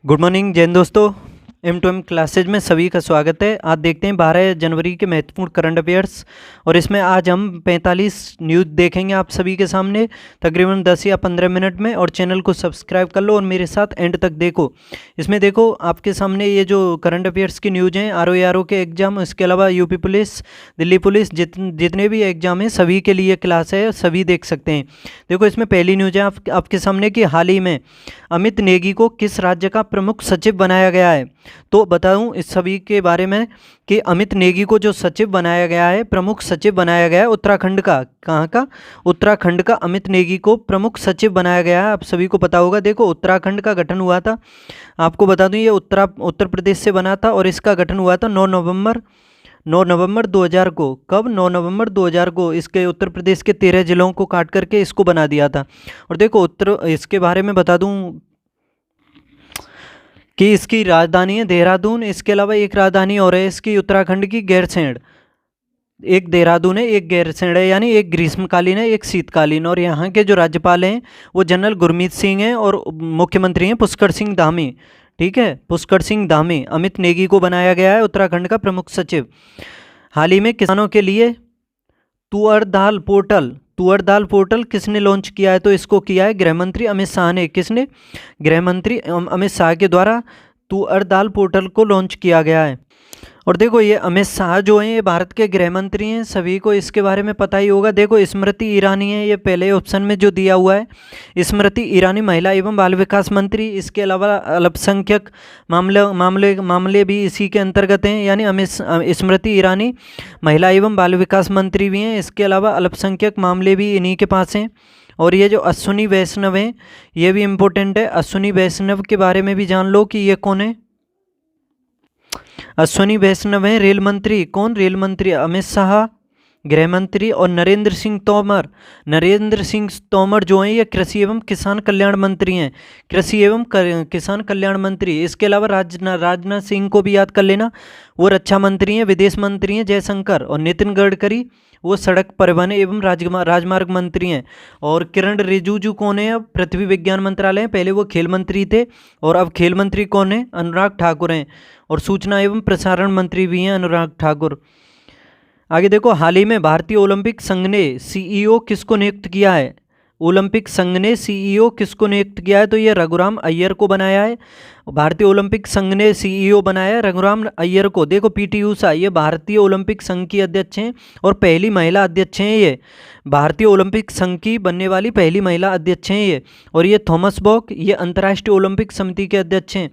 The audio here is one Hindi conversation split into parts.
गुड मॉर्निंग जैन दोस्तों। M2M क्लासेज में सभी का स्वागत है। आज देखते हैं 12 जनवरी के महत्वपूर्ण करंट अफेयर्स और इसमें आज हम 45 न्यूज़ देखेंगे आप सभी के सामने तकरीबन 10 या 15 मिनट में। और चैनल को सब्सक्राइब कर लो और मेरे साथ एंड तक देखो। इसमें देखो आपके सामने ये जो करंट अफेयर्स की न्यूज़ हैं, RO के एग्ज़ाम, इसके अलावा यूपी पुलिस, दिल्ली पुलिस, जितने भी एग्ज़ाम हैं सभी के लिए क्लास है, सभी देख सकते हैं। देखो इसमें पहली न्यूज़ है आपके सामने कि हाल ही में अमित नेगी को किस राज्य का प्रमुख सचिव बनाया गया है। तो बताऊं इस सभी के बारे में कि अमित नेगी को जो सचिव बनाया गया है, प्रमुख सचिव बनाया गया है उत्तराखंड का। कहाँ का? उत्तराखंड का अमित नेगी को प्रमुख सचिव बनाया गया है। आप सभी को पता होगा। देखो उत्तराखंड का गठन हुआ था, आपको बता दूं ये उत्तर प्रदेश से बना था और इसका गठन हुआ था 9 नवंबर 2000 को। कब? 9 नवंबर 2000 को। इसके उत्तर प्रदेश के 13 जिलों को काट करके इसको बना दिया था। और देखो इसके बारे में बता दूं कि इसकी राजधानी है देहरादून। इसके अलावा एक राजधानी और है इसकी उत्तराखंड की, गैरसैंण। एक देहरादून है, एक गैरसैंण है, यानी एक ग्रीष्मकालीन है, एक शीतकालीन। और यहाँ के जो राज्यपाल हैं वो जनरल गुरमीत सिंह हैं और मुख्यमंत्री हैं पुष्कर सिंह धामी। ठीक है, पुष्कर सिंह धामी। अमित नेगी को बनाया गया है उत्तराखंड का प्रमुख सचिव। हाल ही में किसानों के लिए तुअर दाल पोर्टल किसने लॉन्च किया है? तो इसको किया है गृह मंत्री अमित शाह ने। किसने? गृह मंत्री अमित शाह के द्वारा तुअर दाल पोर्टल को लॉन्च किया गया है। और देखो ये अमित शाह जो हैं ये भारत के गृह मंत्री हैं, सभी को इसके बारे में पता ही होगा। देखो स्मृति ईरानी है, ये पहले ऑप्शन में जो दिया हुआ है स्मृति ईरानी, महिला एवं बाल विकास मंत्री। इसके अलावा अल्पसंख्यक मामले भी इसी के अंतर्गत हैं, यानी स्मृति ईरानी महिला एवं बाल विकास मंत्री भी हैं। इसके अलावा अल्पसंख्यक मामले भी इन्हीं के पास हैं। और ये जो अश्विनी वैष्णव हैं ये भी इम्पोर्टेंट है। अश्विनी वैष्णव के बारे में भी जान लो कि ये कौन है। अश्विनी वैष्णव हैं रेल मंत्री। कौन? रेल मंत्री अमित शाह गृह मंत्री। और नरेंद्र सिंह तोमर जो हैं ये कृषि एवं किसान कल्याण मंत्री हैं, कृषि एवं किसान कल्याण मंत्री। इसके अलावा राजनाथ सिंह को भी याद कर लेना, वो रक्षा मंत्री हैं। विदेश मंत्री हैं जयशंकर। और नितिन गडकरी वो सड़क परिवहन एवं राजमार्ग मंत्री हैं। और किरण रिजिजू कौन है? अब पृथ्वी विज्ञान मंत्रालय हैं, पहले वो खेल मंत्री थे और अब खेल मंत्री कौन है? अनुराग ठाकुर हैं। और सूचना एवं प्रसारण मंत्री भी हैं अनुराग ठाकुर। आगे देखो हाल ही में भारतीय ओलंपिक संघ ने CEO किसको नियुक्त किया है? ओलंपिक संघ ने CEO किसको नियुक्त किया है? तो ये रघुराम अय्यर को बनाया है। भारतीय ओलंपिक संघ ने CEO बनाया है रघुराम अय्यर को। देखो PT ऊषा ये भारतीय ओलंपिक संघ की अध्यक्ष हैं और पहली महिला अध्यक्ष हैं। ये भारतीय ओलंपिक संघ की बनने वाली पहली महिला अध्यक्ष हैं ये। और ये थॉमस बॉक ये अंतर्राष्ट्रीय ओलंपिक समिति के अध्यक्ष हैं,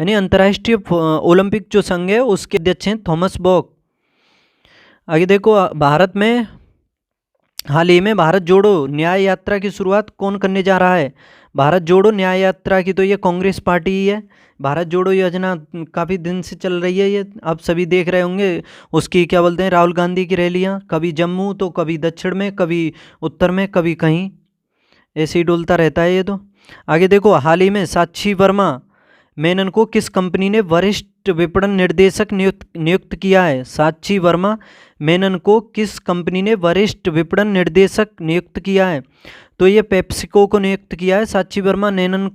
यानी अंतर्राष्ट्रीय ओलंपिक जो संघ है उसके अध्यक्ष हैं थॉमस बॉक। आगे देखो भारत में हाल ही में भारत जोड़ो न्याय यात्रा की शुरुआत कौन करने जा रहा है? भारत जोड़ो न्याय यात्रा की तो ये कांग्रेस पार्टी ही है। भारत जोड़ो योजना काफ़ी दिन से चल रही है, ये आप सभी देख रहे होंगे। उसकी क्या बोलते हैं, राहुल गांधी की रैलियाँ, कभी जम्मू तो कभी दक्षिण में, कभी उत्तर में, कभी कहीं, ऐसे ही डोलता रहता है ये तो। आगे देखो हाल ही में साक्षी वर्मा मेनन को किस कंपनी ने वरिष्ठ विपणन निर्देशक नियुक्त किया है? साक्षी वर्मा मेनन को किस कंपनी ने वरिष्ठ विपणन निर्देशक नियुक्त किया है? तो ये पेप्सिको को नियुक्त किया है साक्षी वर्मा मेनन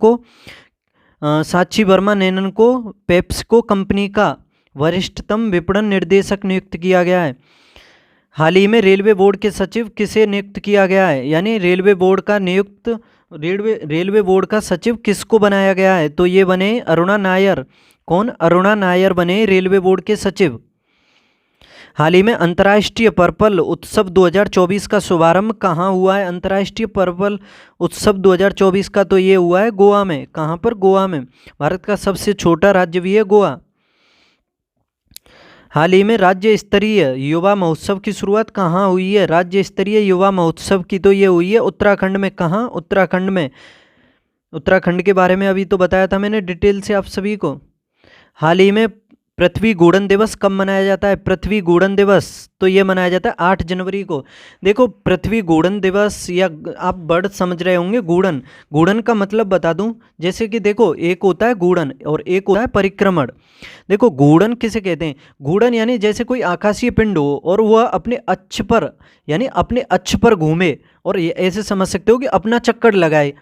को पेप्सिको कंपनी का वरिष्ठतम विपणन निर्देशक नियुक्त किया गया है। हाल ही में रेलवे बोर्ड के सचिव किसे नियुक्त किया गया है? यानी रेलवे बोर्ड का सचिव किसको बनाया गया है? तो ये बने अरुणा नायर। कौन? अरुणा नायर बने रेलवे बोर्ड के सचिव। हाल ही में अंतर्राष्ट्रीय पर्पल उत्सव 2024 का शुभारंभ कहाँ हुआ है? अंतर्राष्ट्रीय पर्पल उत्सव 2024 का तो ये हुआ है गोवा में। कहाँ पर? गोवा में। भारत का सबसे छोटा राज्य भी है गोवा। हाल ही में राज्य स्तरीय युवा महोत्सव की शुरुआत कहाँ हुई है? राज्य स्तरीय युवा महोत्सव की तो ये हुई है उत्तराखंड में। कहाँ? उत्तराखंड में। उत्तराखंड के बारे में अभी तो बताया था मैंने डिटेल से आप सभी को। हाल ही में पृथ्वी गूढ़न दिवस कब मनाया जाता है? पृथ्वी गूढ़न दिवस तो ये मनाया जाता है 8 जनवरी को। देखो पृथ्वी गूढ़न दिवस, या आप वर्ड समझ रहे होंगे गूढ़न का मतलब बता दूं, जैसे कि देखो एक होता है गूढ़न और एक होता है परिक्रमण। देखो गूढ़न किसे कहते हैं? गूढ़न यानी जैसे कोई आकाशीय पिंड हो और वह अपने अक्ष पर, यानी अपने अक्ष पर घूमे, और ऐसे समझ सकते हो कि अपना चक्कर लगाए,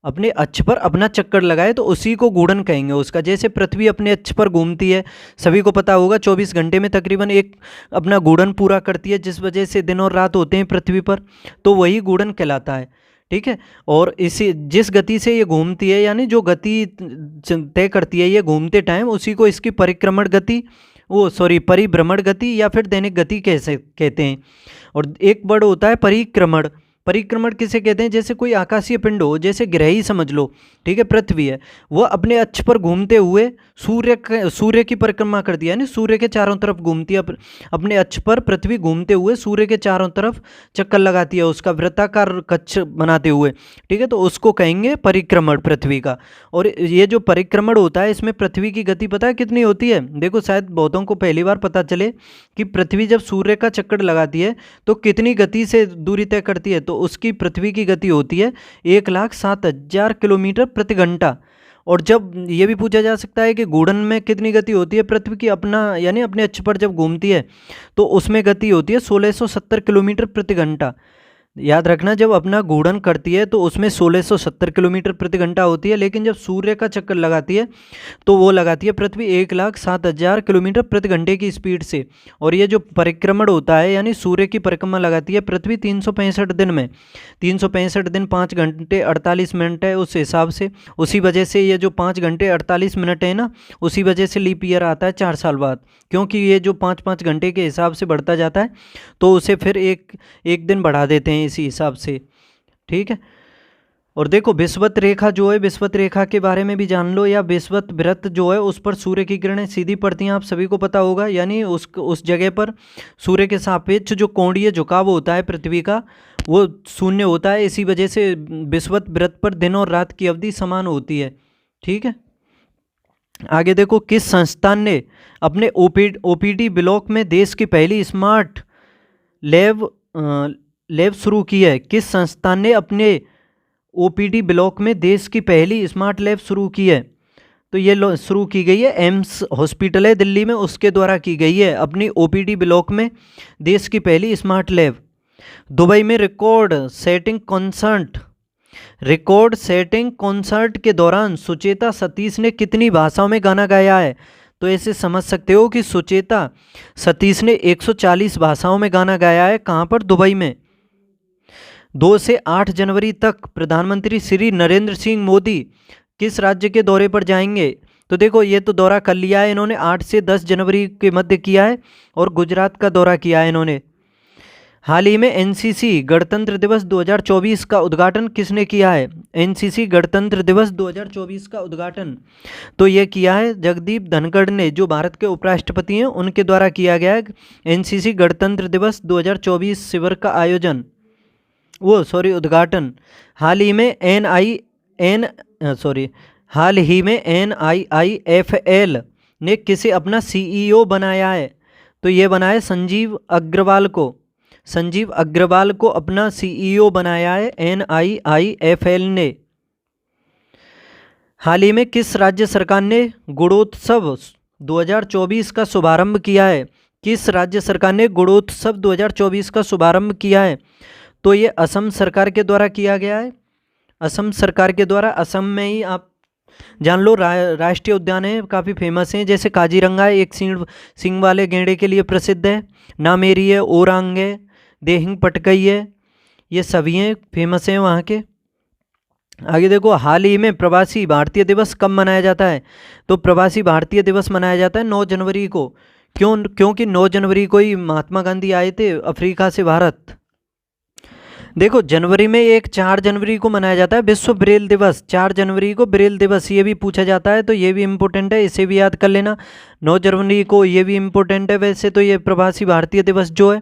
अपने अक्ष पर अपना चक्कर लगाए तो उसी को घूर्णन कहेंगे उसका। जैसे पृथ्वी अपने अक्ष पर घूमती है, सभी को पता होगा 24 घंटे में तकरीबन एक अपना घूर्णन पूरा करती है, जिस वजह से दिन और रात होते हैं पृथ्वी पर, तो वही घूर्णन कहलाता है। ठीक है। और इसी जिस गति से ये घूमती है, यानी जो गति तय करती है ये घूमते टाइम, उसी को इसकी परिक्रमण गति परिभ्रमण गति या फिर दैनिक गति कहते हैं। और एक वर्ड होता है परिक्रमण। परिक्रमण किसे कहते हैं? जैसे कोई आकाशीय पिंड हो, जैसे ग्रह ही समझ लो, ठीक है, पृथ्वी है, वह अपने अक्ष पर घूमते हुए सूर्य की परिक्रमा करती है, यानी सूर्य के चारों तरफ घूमती है। अपने अक्ष पर पृथ्वी घूमते हुए सूर्य के चारों तरफ चक्कर लगाती है, उसका वृत्ताकार कक्ष बनाते हुए। ठीक है, तो उसको कहेंगे परिक्रमण पृथ्वी का। और ये जो परिक्रमण होता है, इसमें पृथ्वी की गति पता है कितनी होती है? देखो, शायद बहुतों को पहली बार पता चले कि पृथ्वी जब सूर्य का चक्कर लगाती है तो कितनी गति से दूरी तय करती है। तो उसकी पृथ्वी की गति होती है 1,07,000 किलोमीटर प्रति घंटा। और जब ये भी पूछा जा सकता है कि घूर्णन में कितनी गति होती है पृथ्वी की, यानी अपने अक्ष पर जब घूमती है तो उसमें गति होती है 1670 किलोमीटर प्रति घंटा। याद रखना, जब अपना घूर्णन करती है तो उसमें 1670 किलोमीटर प्रति घंटा होती है, लेकिन जब सूर्य का चक्कर लगाती है तो वो लगाती है पृथ्वी 1,07,000 किलोमीटर प्रति घंटे की स्पीड से। और ये जो परिक्रमण होता है, यानी सूर्य की परिक्रमा लगाती है पृथ्वी 365 दिन में। 365 दिन 5 घंटे 48 मिनट है उस हिसाब से। उसी वजह से ये जो 5 घंटे 48 मिनट है ना, उसी वजह से लीप ईयर आता है 4 साल बाद, क्योंकि ये जो 5-5 घंटे के हिसाब से बढ़ता जाता है तो उसे फिर एक दिन बढ़ा देते हैं इसी हिसाब से। ठीक है। और देखो, विषुवत रेखा जो है, विषुवत रेखा के बारे में भी जान लो, या विषुवत वृत्त जो है उस पर सूर्य की किरणें सीधी पड़ती हैं, आप सभी को पता होगा। यानी उस जगह पर सूर्य के सापेक्ष जो कोणीय झुकाव होता है पृथ्वी का, वो शून्य होता है। इसी वजह से विषुवत वृत्त पर दिन और रात की अवधि समान होती है। ठीक है। आगे देखो, किस संस्थान ने अपने ओपीडी ब्लॉक में देश की पहली स्मार्ट लैब शुरू की है? किस संस्थान ने अपने ओपीडी ब्लॉक में देश की पहली स्मार्ट लैब शुरू की है? तो ये शुरू की गई है एम्स हॉस्पिटल है दिल्ली में, उसके द्वारा की गई है अपनी ओपीडी ब्लॉक में देश की पहली स्मार्ट लैब। दुबई में रिकॉर्ड सेटिंग कॉन्सर्ट के दौरान सुचेता सतीश ने कितनी भाषाओं में गाना गाया है? तो ऐसे समझ सकते हो कि सुचेता सतीश ने 140 भाषाओं में गाना गाया है। कहाँ पर? दुबई में। 2 से 8 जनवरी तक प्रधानमंत्री श्री नरेंद्र सिंह मोदी किस राज्य के दौरे पर जाएंगे? तो देखो, ये तो दौरा कर लिया है इन्होंने, 8 से 10 जनवरी के मध्य किया है, और गुजरात का दौरा किया है इन्होंने। हाल ही में एनसीसी गणतंत्र दिवस 2024 का उद्घाटन किसने किया है? एनसीसी गणतंत्र दिवस 2024 का उद्घाटन तो ये किया है जगदीप धनखड़ ने, जो भारत के उपराष्ट्रपति हैं, उनके द्वारा किया गया है। एनसीसी गणतंत्र दिवस 2024 शिविर का आयोजन, उद्घाटन। हाल ही में NIIFL ने किसे अपना CEO बनाया है? तो ये बनाया संजीव अग्रवाल को अपना CEO बनाया है NIIFL ने। हाल ही में किस राज्य सरकार ने गुणोत्सव 2024 का शुभारंभ किया है? किस राज्य सरकार ने गुणोत्सव 2024 का शुभारंभ किया है? तो ये असम सरकार के द्वारा किया गया है। असम सरकार के द्वारा। असम में ही आप जान लो राष्ट्रीय उद्यान है, काफ़ी फेमस हैं, जैसे काजीरंगा है, एक सींग वाले गैंडे के लिए प्रसिद्ध है। नामेरी है, ओरांग है, देहिंग पटकई है, ये सभी हैं, फेमस हैं वहाँ के। आगे देखो, हाल ही में प्रवासी भारतीय दिवस कब मनाया जाता है? तो प्रवासी भारतीय दिवस मनाया जाता है 9 जनवरी को। क्योंकि 9 जनवरी को ही महात्मा गांधी आए थे अफ्रीका से भारत। देखो, जनवरी में 4 जनवरी को मनाया जाता है विश्व ब्रेल दिवस। 4 जनवरी को ब्रेल दिवस, ये भी पूछा जाता है, तो ये भी इम्पोर्टेंट है, इसे भी याद कर लेना। 9 जनवरी को ये भी इम्पोर्टेंट है वैसे तो, ये प्रवासी भारतीय दिवस जो है।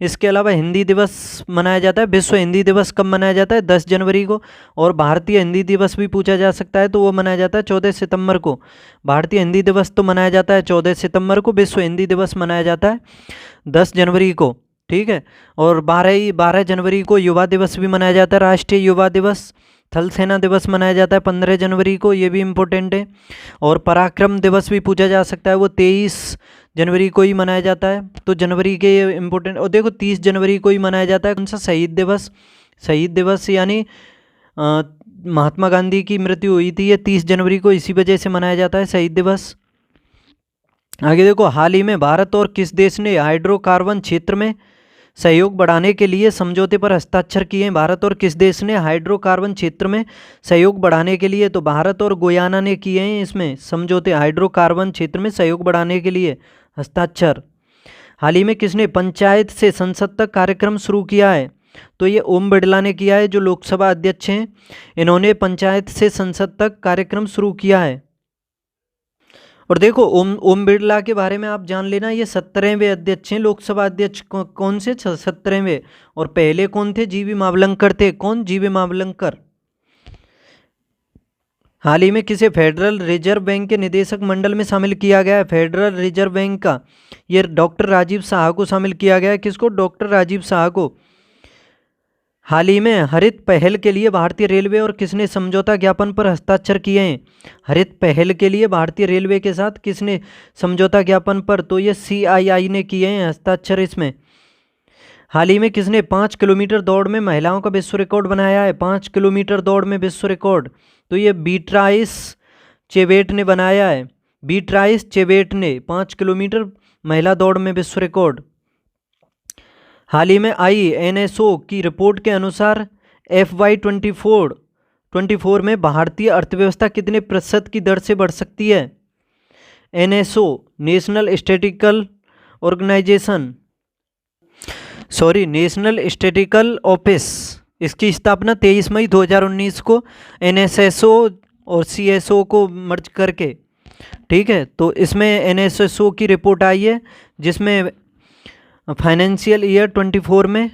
इसके अलावा हिंदी दिवस मनाया जाता है। विश्व हिंदी दिवस कब मनाया जाता है? 10 जनवरी को। और भारतीय हिंदी दिवस भी पूछा जा सकता है, तो वो मनाया जाता है 14 सितंबर को। भारतीय हिंदी दिवस तो मनाया जाता है 14 सितंबर को। विश्व हिंदी दिवस मनाया जाता है 10 जनवरी को। ठीक है। और 12 जनवरी को युवा दिवस भी मनाया जाता है, राष्ट्रीय युवा दिवस। थल सेना दिवस मनाया जाता है 15 जनवरी को, ये भी इम्पोर्टेंट है। और पराक्रम दिवस भी पूछा जा सकता है, वो 23 जनवरी को ही मनाया जाता है। तो जनवरी के ये इम्पोर्टेंट। और देखो, 30 जनवरी को ही मनाया जाता है कौन सा? शहीद दिवस। शहीद दिवस यानी महात्मा गांधी की मृत्यु हुई थी, ये 30 जनवरी को इसी वजह से मनाया जाता है शहीद दिवस। आगे देखो, हाल ही में भारत और किस देश ने हाइड्रोकार्बन क्षेत्र में सहयोग बढ़ाने के लिए समझौते पर हस्ताक्षर किए हैं? भारत और किस देश ने हाइड्रोकार्बन क्षेत्र में सहयोग बढ़ाने के लिए, तो भारत और गुयाना ने किए हैं इसमें समझौते, हाइड्रोकार्बन क्षेत्र में सहयोग बढ़ाने के लिए हस्ताक्षर। हाल ही में किसने पंचायत से संसद तक कार्यक्रम शुरू किया है? तो ये ओम बिरला ने किया है, जो लोकसभा अध्यक्ष हैं, इन्होंने पंचायत से संसद तक कार्यक्रम शुरू किया है। और देखो, ओम बिरला के बारे में आप जान लेना, ये 17वें अध्यक्ष हैं, लोकसभा अध्यक्ष। कौन से 17वें? और पहले कौन थे? जीवी मावलंकर थे। कौन? जीवी मावलंकर। हाल ही में किसे फेडरल रिजर्व बैंक के निदेशक मंडल में शामिल किया गया है? फेडरल रिजर्व बैंक का ये डॉक्टर राजीव शाह को शामिल किया गया है। किसको? डॉक्टर राजीव शाह को। हाल ही में हरित पहल के लिए भारतीय रेलवे और किसने समझौता ज्ञापन पर हस्ताक्षर किए हैं? हरित पहल के लिए भारतीय रेलवे के साथ किसने समझौता ज्ञापन पर? तो ये CII ने किए हैं हस्ताक्षर इसमें। हाल ही में किसने 5 किलोमीटर दौड़ में महिलाओं का विश्व रिकॉर्ड बनाया है? 5 किलोमीटर दौड़ में विश्व रिकॉर्ड, तो ये बीट्राइस चेवेट ने बनाया है। बीट्राइस चेवेट ने 5 किलोमीटर महिला दौड़ में विश्व रिकॉर्ड। हाल ही में आई NSO की रिपोर्ट के अनुसार FY 24 में भारतीय अर्थव्यवस्था कितने प्रतिशत की दर से बढ़ सकती है? NSO नेशनल स्टैटिस्टिकल ऑफिस, इसकी स्थापना 23 मई 2019 को NSSO और CSO को मर्ज करके, ठीक है। तो इसमें NSSO की रिपोर्ट आई है, जिसमें फाइनेंशियल ईयर 24 में,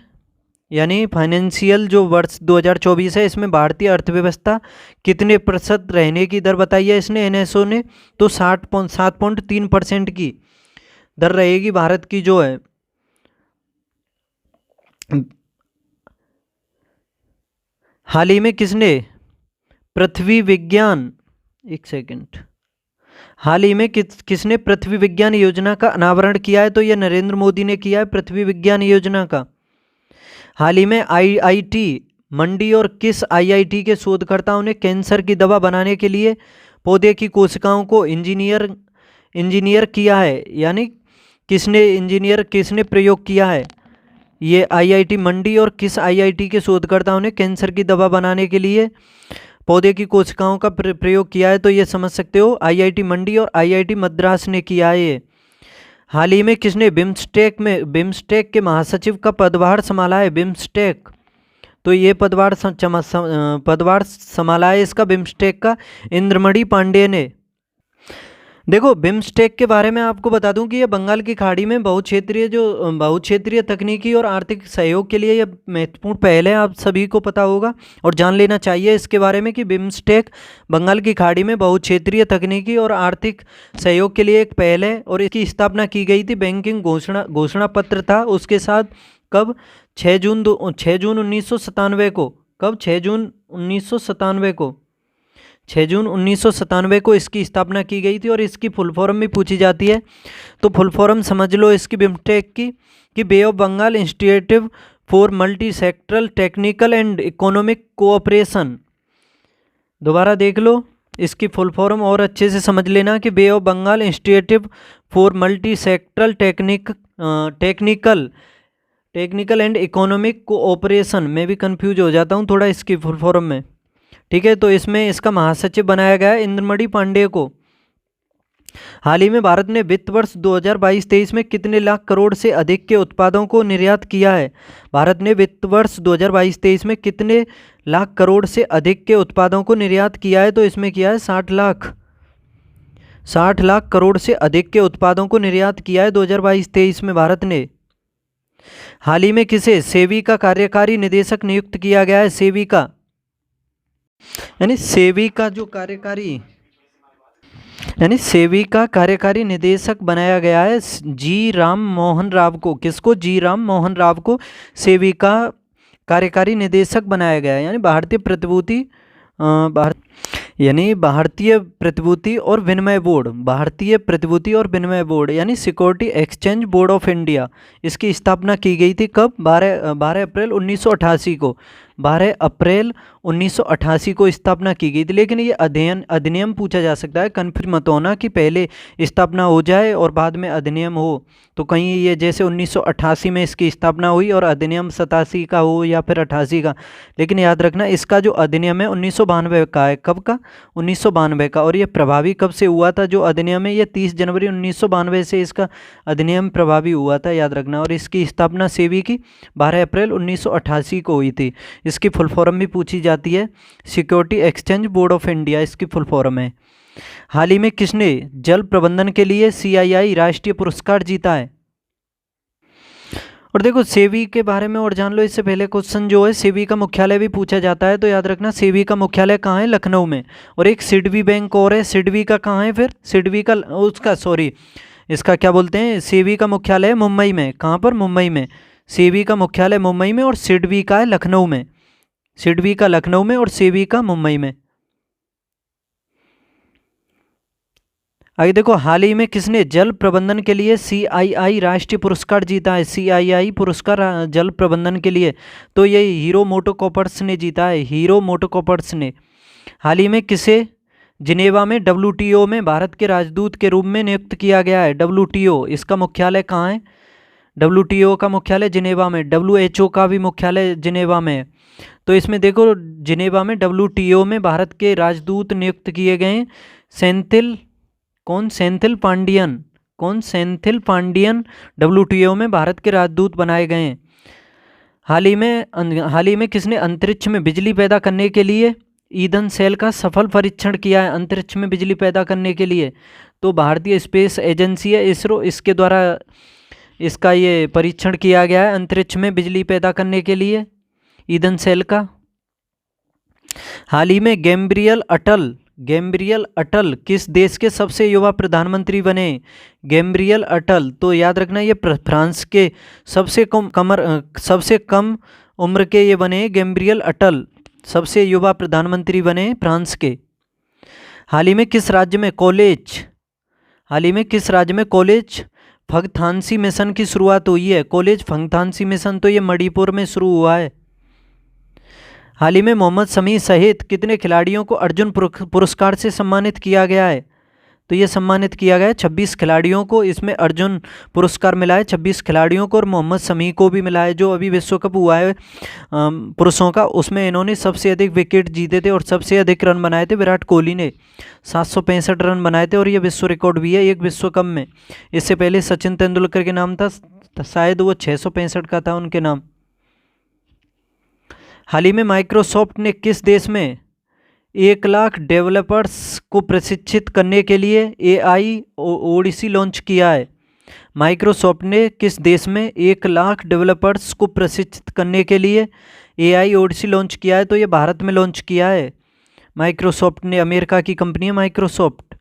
यानी फाइनेंशियल जो वर्ष 2024 है, इसमें भारतीय अर्थव्यवस्था कितने प्रतिशत रहने की दर बताई है इसने, NSO ने? तो 7.3% की दर रहेगी भारत की जो है। हाल ही में किसने पृथ्वी विज्ञान, एक सेकंड, हाल ही में किसने पृथ्वी विज्ञान योजना का अनावरण किया है? तो यह नरेंद्र मोदी ने किया है, पृथ्वी विज्ञान योजना का। हाल ही में IIT मंडी और किस IIT के शोधकर्ताओं ने कैंसर की दवा बनाने के लिए पौधे की कोशिकाओं को इंजीनियर किया है? यानी किसने प्रयोग किया है? ये IIT मंडी और किस IIT के शोधकर्ताओं ने कैंसर की दवा बनाने के लिए पौधे की कोशिकाओं का प्रयोग किया है? तो ये समझ सकते हो, IIT मंडी और IIT मद्रास ने किया है ये। हाल ही में किसने बिम्स्टेक के महासचिव का पदभार संभाला है? बिम्स्टेक, तो ये पदभार संभाला है इसका बिम्स्टेक का इंद्रमणि पांडे ने। देखो, बिम्स्टेक के बारे में आपको बता दूं कि ये बंगाल की खाड़ी में बहुक्षेत्रीय तकनीकी और आर्थिक सहयोग के लिए ये महत्वपूर्ण पहल है। आप सभी को पता होगा और जान लेना चाहिए इसके बारे में कि बिम्स्टेक बंगाल की खाड़ी में बहुक्षेत्रीय तकनीकी और आर्थिक सहयोग के लिए एक पहल है, और इसकी स्थापना की गई थी बैंकिंग घोषणा पत्र था उसके साथ। कब? 6 जून 1997 को। कब? 6 जून 1997 को। 6 जून 1997 को इसकी स्थापना की गई थी, और इसकी फुल फॉर्म भी पूछी जाती है, तो फुल फॉर्म समझ लो इसकी बिम्स्टेक की, कि bay of Bengal institute for multi sectoral technical and economic cooperation. दोबारा देख लो इसकी फुल फॉर्म और अच्छे से समझ लेना, कि bay of Bengal institute for multi sectoral technical and economic cooperation. मैं भी कंफ्यूज हो जाता हूँ थोड़ा इसकी फुल फॉर्म में, ठीक है। तो इसमें इसका महासचिव बनाया गया है इंद्रमणि पांडे को। हाल ही में भारत ने वित्त वर्ष 2022-23 में कितने लाख करोड़ से अधिक के उत्पादों को निर्यात किया है? भारत ने वित्त वर्ष 2022-23 में कितने लाख करोड़ से अधिक के उत्पादों को निर्यात किया है? तो इसमें किया है 60 लाख करोड़ से अधिक के उत्पादों को निर्यात किया है 2022-23 में भारत ने। हाल ही में किसे सेबी का कार्यकारी निदेशक नियुक्त किया गया है? सेबी का, यानी सेबी का कार्यकारी निदेशक बनाया गया है जी राम मोहन राव को। किसको? जी राम मोहन राव को सेबी का कार्यकारी निदेशक बनाया गया है, यानी भारतीय प्रतिभूति यानी भारतीय प्रतिभूति और विनिमय बोर्ड, भारतीय प्रतिभूति और विनिमय बोर्ड यानी security exchange board of India, इसकी स्थापना की गई थी कब? 12 अप्रैल 1988 को, 12 अप्रैल 1988 को स्थापना की गई थी। लेकिन ये अधिनियम पूछा जा सकता है, कन्फ्यूज मत होना कि पहले स्थापना हो जाए और बाद में अधिनियम हो, तो कहीं ये जैसे 1988 में इसकी स्थापना हुई और अधिनियम 87 का हो या फिर 88 का। लेकिन याद रखना इसका जो अधिनियम है 1992 का है। कब का? 1992 का। और ये प्रभावी कब से हुआ था जो अधिनियम है? ये 30 जनवरी 1992 से इसका अधिनियम प्रभावी हुआ था, याद रखना। और इसकी स्थापना सेबी की 12 अप्रैल 1988 को हुई थी। इसकी फुल फॉर्म भी पूछी जाती है, security exchange board of India इसकी फुल फॉर्म है। हाल ही में किसने जल प्रबंधन के लिए CII राष्ट्रीय पुरस्कार जीता है? और देखो सेबी के बारे में और जान लो इससे पहले क्वेश्चन जो है सेबी का मुख्यालय भी पूछा जाता है, तो याद रखना सेबी का मुख्यालय कहाँ है? लखनऊ में। और एक सिडबी बैंक और है, सिडबी का कहाँ है फिर? सिडबी का उसका सॉरी इसका क्या बोलते हैं, सेबी का मुख्यालय है मुंबई में। कहाँ पर? मुंबई में। सेबी का मुख्यालय मुंबई में और सिडबी का है लखनऊ में। सिडबी का लखनऊ में और सेबी का मुंबई में। आगे देखो हाल ही में किसने जल प्रबंधन के लिए CII राष्ट्रीय पुरस्कार जीता है? CII पुरस्कार जल प्रबंधन के लिए, तो ये हीरो मोटोकॉर्प्स ने जीता है, हीरो मोटोकॉर्प्स ने। हाल ही में किसे जिनेवा में WTO में भारत के राजदूत के रूप में नियुक्त किया गया है? WTO इसका मुख्यालय कहाँ है? WTO का मुख्यालय जिनेवा में। WHO का भी मुख्यालय जिनेवा में है। तो इसमें देखो जिनेवा में WTO में भारत के राजदूत नियुक्त किए गए हैं। सेंथिल सेंथिल पांडियन WTO में भारत के राजदूत बनाए गए हैं। हाल ही में किसने अंतरिक्ष में बिजली पैदा करने के लिए ईंधन सेल का सफल परीक्षण किया है? अंतरिक्ष में बिजली पैदा करने के लिए तो भारतीय स्पेस एजेंसी है इसरो, इसके द्वारा इसका ये परीक्षण किया गया है अंतरिक्ष में बिजली पैदा करने के लिए ईंधन सेल का। हाल ही में गैब्रियल अटल किस देश के सबसे युवा प्रधानमंत्री बने? गैब्रियल अटल, तो याद रखना ये फ्रांस के सबसे कम उम्र के ये बने। गैब्रियल अटल सबसे युवा प्रधानमंत्री बने फ्रांस के। हाल ही में किस राज्य में कॉलेज फंगथानसी मिशन की शुरुआत हुई है? कॉलेज फंगथानसी मिशन तो ये मणिपुर में शुरू हुआ है। हाल ही में मोहम्मद शमी सहित कितने खिलाड़ियों को अर्जुन पुरस्कार से सम्मानित किया गया है? तो ये सम्मानित किया गया है 26 खिलाड़ियों को, इसमें अर्जुन पुरस्कार मिला है 26 खिलाड़ियों को, और मोहम्मद शमी को भी मिला है। जो अभी विश्व कप हुआ है पुरुषों का, उसमें इन्होंने सबसे अधिक विकेट जीते थे और सबसे अधिक रन बनाए थे। विराट कोहली ने 765 रन बनाए थे और ये विश्व रिकॉर्ड भी है एक विश्व कप में। इससे पहले सचिन तेंदुलकर के नाम था, शायद वो 665 का था उनके नाम। हाल ही में माइक्रोसॉफ्ट ने किस देश में 1 लाख डेवलपर्स को प्रशिक्षित करने के लिए AI ओडिसी लॉन्च किया है? माइक्रोसॉफ्ट ने किस देश में 1 लाख डेवलपर्स को प्रशिक्षित करने के लिए AI ओडिसी लॉन्च किया है? तो ये भारत में लॉन्च किया है माइक्रोसॉफ्ट ने, अमेरिका की कंपनी है माइक्रोसॉफ्ट।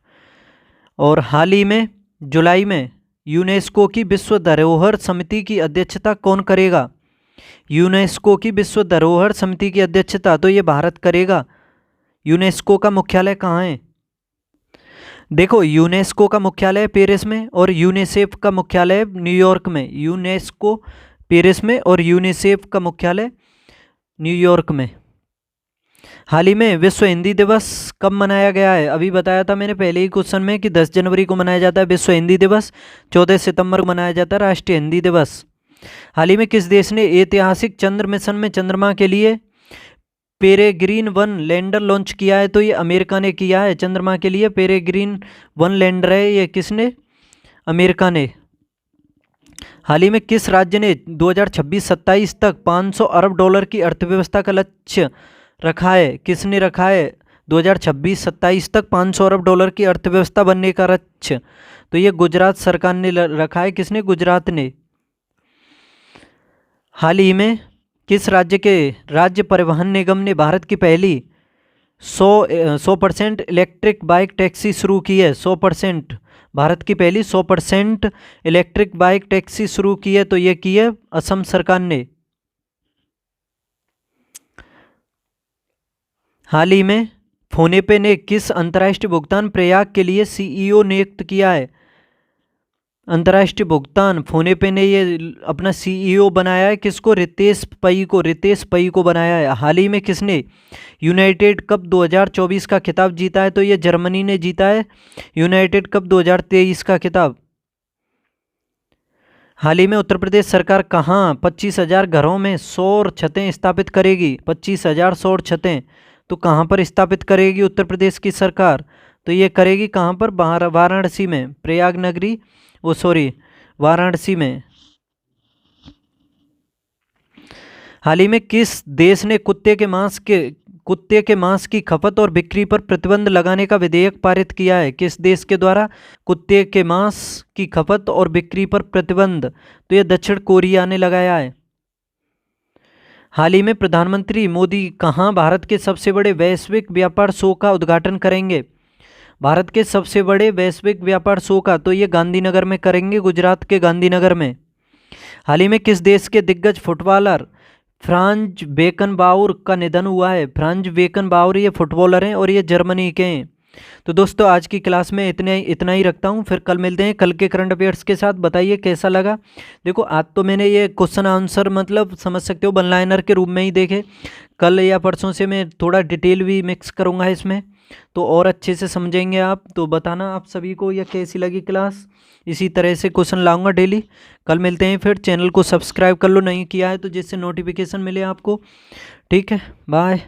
और हाल ही में जुलाई में यूनेस्को की विश्व धरोहर समिति की अध्यक्षता कौन करेगा? यूनेस्को की विश्व धरोहर समिति की अध्यक्षता तो ये भारत करेगा। यूनेस्को का मुख्यालय कहाँ है? देखो यूनेस्को का मुख्यालय पेरिस में और यूनिसेफ का मुख्यालय न्यूयॉर्क में। यूनेस्को पेरिस में और यूनिसेफ का मुख्यालय न्यूयॉर्क में। हाल ही में विश्व हिंदी दिवस कब मनाया गया है? अभी बताया था मैंने पहले ही क्वेश्चन में कि 10 जनवरी को मनाया जाता है विश्व हिंदी दिवस, 14 सितंबर को मनाया जाता है राष्ट्रीय हिंदी दिवस। हाल ही में किस देश ने ऐतिहासिक चंद्र मिशन में चंद्रमा के लिए पेरेग्रीन 1 लैंडर लॉन्च किया है? तो ये अमेरिका ने किया है। चंद्रमा के लिए पेरेग्रीन 1 लैंडर है ये किसने? अमेरिका ने। हाल ही में किस राज्य ने 2026-27 तक 500 अरब डॉलर की अर्थव्यवस्था का लक्ष्य रखा है? किसने रखा है 2026-27 तक 500 अरब डॉलर की अर्थव्यवस्था बनने का लक्ष्य? तो ये गुजरात सरकार ने रखा है। किसने? गुजरात ने। हाल ही में किस राज्य के राज्य परिवहन निगम ने भारत की पहली 100% इलेक्ट्रिक बाइक टैक्सी शुरू की है? 100% भारत की पहली 100% इलेक्ट्रिक बाइक टैक्सी शुरू की है, तो ये की है असम सरकार ने। हाल ही में फोने पे ने किस अंतर्राष्ट्रीय भुगतान प्रयाग के लिए सीईओ नियुक्त किया है? अंतर्राष्ट्रीय भुगतान फोने पे ने ये अपना सीईओ बनाया है किसको? रितेश पई को बनाया है। हाल ही में किसने यूनाइटेड कप 2024 का खिताब जीता है? तो ये जर्मनी ने जीता है यूनाइटेड कप 2023 का खिताब। हाल ही में उत्तर प्रदेश सरकार कहाँ 25,000 घरों में सौर छतें स्थापित करेगी? 25,000 सौर छतें तो कहाँ पर स्थापित करेगी उत्तर प्रदेश की सरकार? तो ये करेगी कहाँ पर? वाराणसी में, प्रयाग नगरी, वाराणसी में। हाल ही में किस देश ने कुत्ते के मांस की खपत और बिक्री पर प्रतिबंध लगाने का विधेयक पारित किया है? किस देश के द्वारा कुत्ते के मांस की खपत और बिक्री पर प्रतिबंध? तो यह दक्षिण कोरिया ने लगाया है। हाल ही में प्रधानमंत्री मोदी कहाँ भारत के सबसे बड़े वैश्विक व्यापार शो का उद्घाटन करेंगे? भारत के सबसे बड़े वैश्विक व्यापार शो का तो ये गांधीनगर में करेंगे, गुजरात के गांधीनगर में। हाल ही में किस देश के दिग्गज फुटबॉलर फ्रांज बेकनबाउर का निधन हुआ है? फ्रांज बेकनबाउर ये फुटबॉलर हैं और ये जर्मनी के हैं। तो दोस्तों आज की क्लास में इतना ही रखता हूँ, फिर कल मिलते हैं कल के करंट अफेयर्स के साथ। बताइए कैसा लगा। देखो आज तो मैंने ये क्वेश्चन आंसर मतलब समझ सकते हो वन लाइनर के रूप में ही देखे, कल या परसों से मैं थोड़ा डिटेल भी मिक्स करूँगा इसमें, तो और अच्छे से समझेंगे आप। तो बताना आप सभी को यह कैसी लगी क्लास। इसी तरह से क्वेश्चन लाऊंगा डेली। कल मिलते हैं फिर। चैनल को सब्सक्राइब कर लो नहीं किया है तो, जिससे नोटिफिकेशन मिले आपको। ठीक है, बाय।